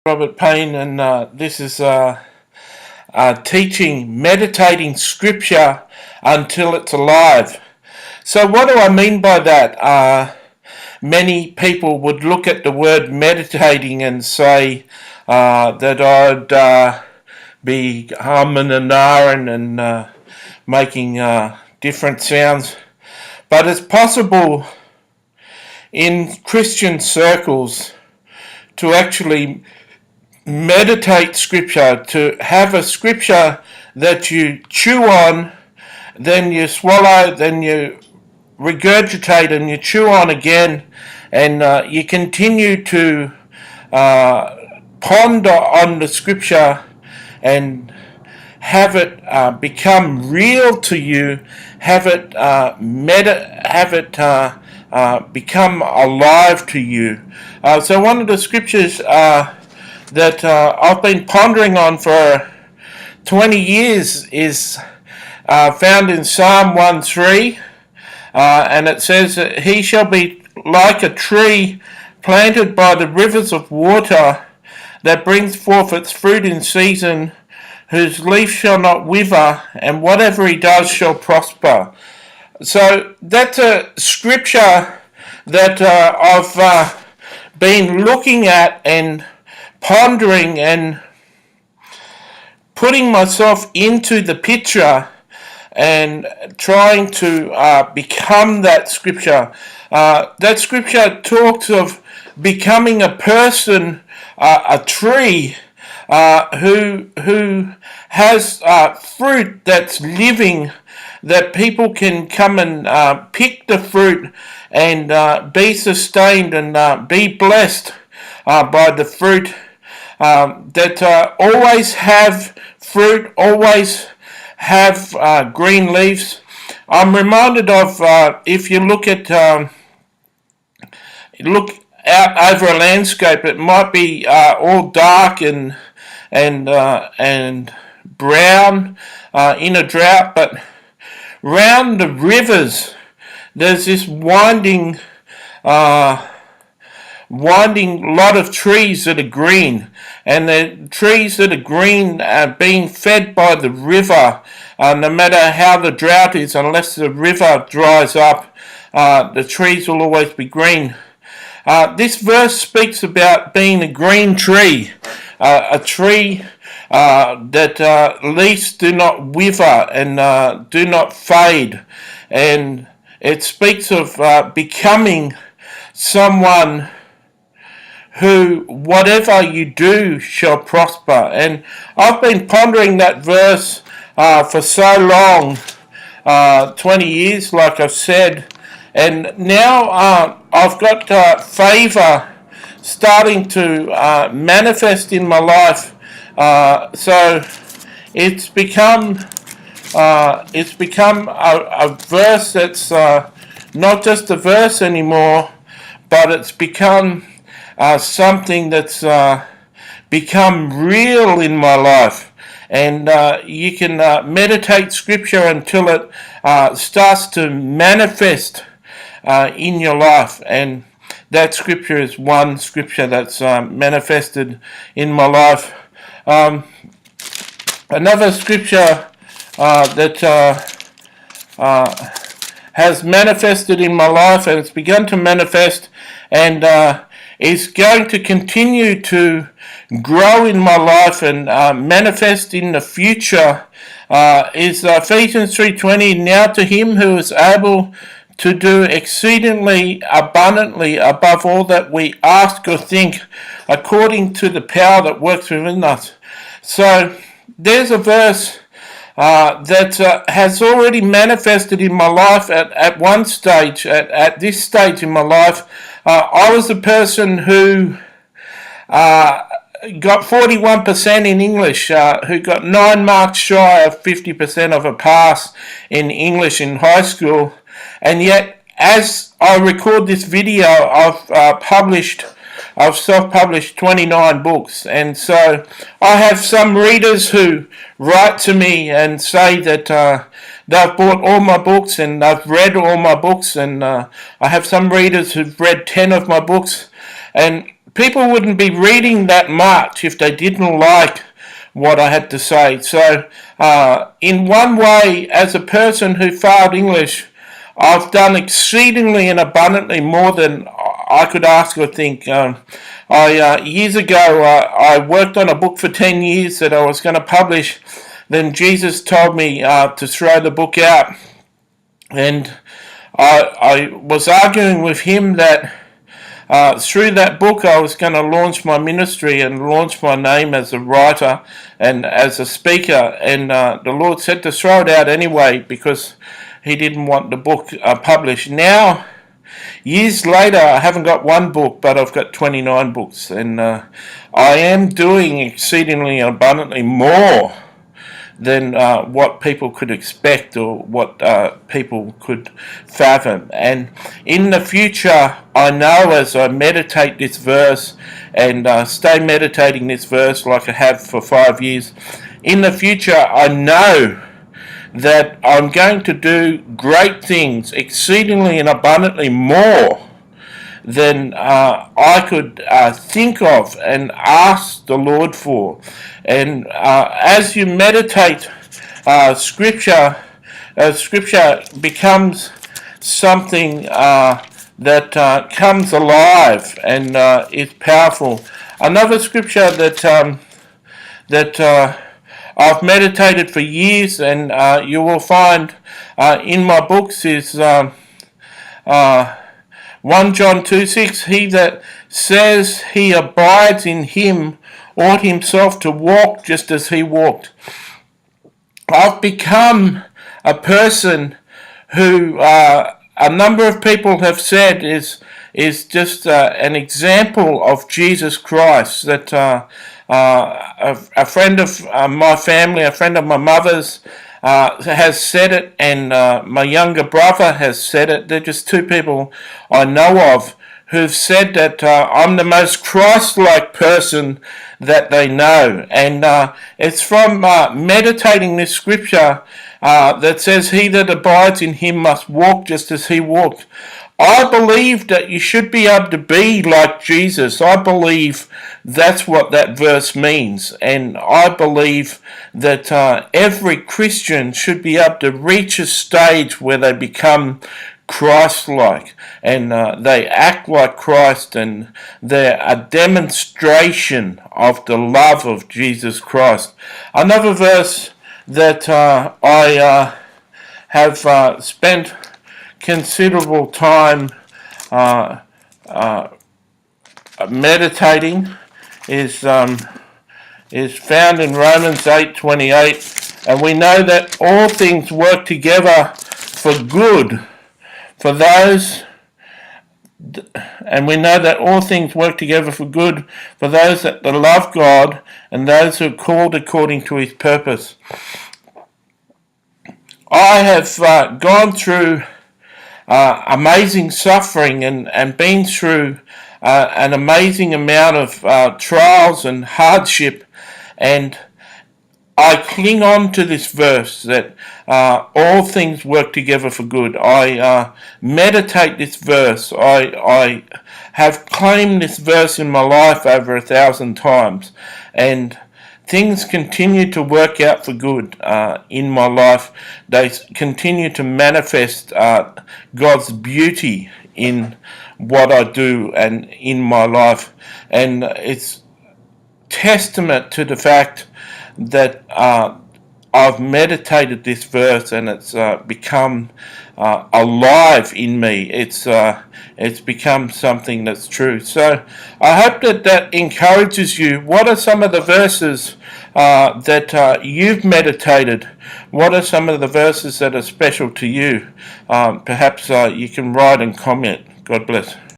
Robert Payne, and this is teaching meditating scripture until it's alive. So what do I mean by that? Many people would look at the word meditating and say that I'd be humming and ahhing and making different sounds. But it's possible in Christian circles to actually meditate scripture, to have a scripture that you chew on, then you swallow, then you regurgitate and you chew on again, and you continue to ponder on the scripture and have it become real to you, have it become alive to you. So one of the scriptures that I've been pondering on for 20 years is found in Psalm 1:3, and it says, "He shall be like a tree planted by the rivers of water that brings forth its fruit in season, whose leaf shall not wither, and whatever he does shall prosper." So that's a scripture that I've been looking at and pondering and putting myself into the picture and trying to become that scripture. That scripture talks of becoming a person, a tree, who has fruit that's living, that people can come and pick the fruit and be sustained and be blessed by the fruit, that always have fruit, always have green leaves. I'm reminded of if you look out over a landscape, it might be all dark and brown in a drought, but round the rivers there's this winding lot of trees that are green, and the trees that are green are being fed by the river. No matter how the drought is, unless the river dries up, the trees will always be green. This verse speaks about being a green tree, a tree that leaves do not wither and do not fade, and it speaks of becoming someone who whatever you do shall prosper. And I've been pondering that verse for so long, 20 years like I've said, and now I've got favour starting to manifest in my life. So it's become a verse that's not just a verse anymore, but it's become something that's become real in my life. And you can meditate scripture until it starts to manifest in your life. And that scripture is one scripture that's manifested in my life. Another scripture that has manifested in my life, and it's begun to manifest and is going to continue to grow in my life and manifest in the future, is Ephesians 3:20. "Now to him who is able to do exceedingly abundantly above all that we ask or think, according to the power that works within us." So there's a verse that has already manifested in my life at one stage, at this stage in my life. I was a person who got 41% in English, who got 9 marks shy of 50% of a pass in English in high school, and yet as I record this video, I've self-published 29 books, and so I have some readers who write to me and say that they've bought all my books and they've read all my books, and I have some readers who've read 10 of my books, and people wouldn't be reading that much if they didn't like what I had to say. So, in one way, as a person who failed English, I've done exceedingly and abundantly more than I could ask or think. Years ago, I worked on a book for 10 years that I was going to publish. Then Jesus told me to throw the book out. And I was arguing with him that through that book I was going to launch my ministry and launch my name as a writer and as a speaker. And the Lord said to throw it out anyway because he didn't want the book published. Now, years later, I haven't got one book, but I've got 29 books. And I am doing exceedingly abundantly more than what people could expect or what people could fathom. And in the future, I know as I meditate this verse and stay meditating this verse like I have for 5 years, in the future I know that I'm going to do great things, exceedingly and abundantly more than I could think of and ask the Lord for. And as you meditate, Scripture becomes something that comes alive and is powerful. Another scripture that I've meditated for years, and you will find in my books is 1 John 2:6. He that says he abides in him ought himself to walk just as he walked. I've become a person who a number of people have said is just an example of Jesus Christ. That a friend of my family, a friend of my mother's, has said it, and my younger brother has said it. They're just two people I know of who've said that I'm the most Christ-like person that they know. And it's from meditating this scripture that says, he that abides in him must walk just as he walked. I believe that you should be able to be like Jesus. I believe that's what that verse means. And I believe that every Christian should be able to reach a stage where they become Christ-like and they act like Christ, and they're a demonstration of the love of Jesus Christ. Another verse that I have spent considerable time meditating is found in Romans 8:28, and we know that all things work together for good for those, and we know that all things work together for good for those that love God and those who are called according to his purpose. I have gone through amazing suffering and been through an amazing amount of trials and hardship, and I cling on to this verse that all things work together for good. I meditate this verse. I have claimed this verse in my life over 1,000 times, and things continue to work out for good in my life. They continue to manifest God's beauty in what I do and in my life. And it's testament to the fact that I've meditated this verse, and it's become alive in me. It's become something that's true. So I hope that encourages you. What are some of the verses that you've meditated? What are some of the verses that are special to you? Perhaps you can write and comment. God bless.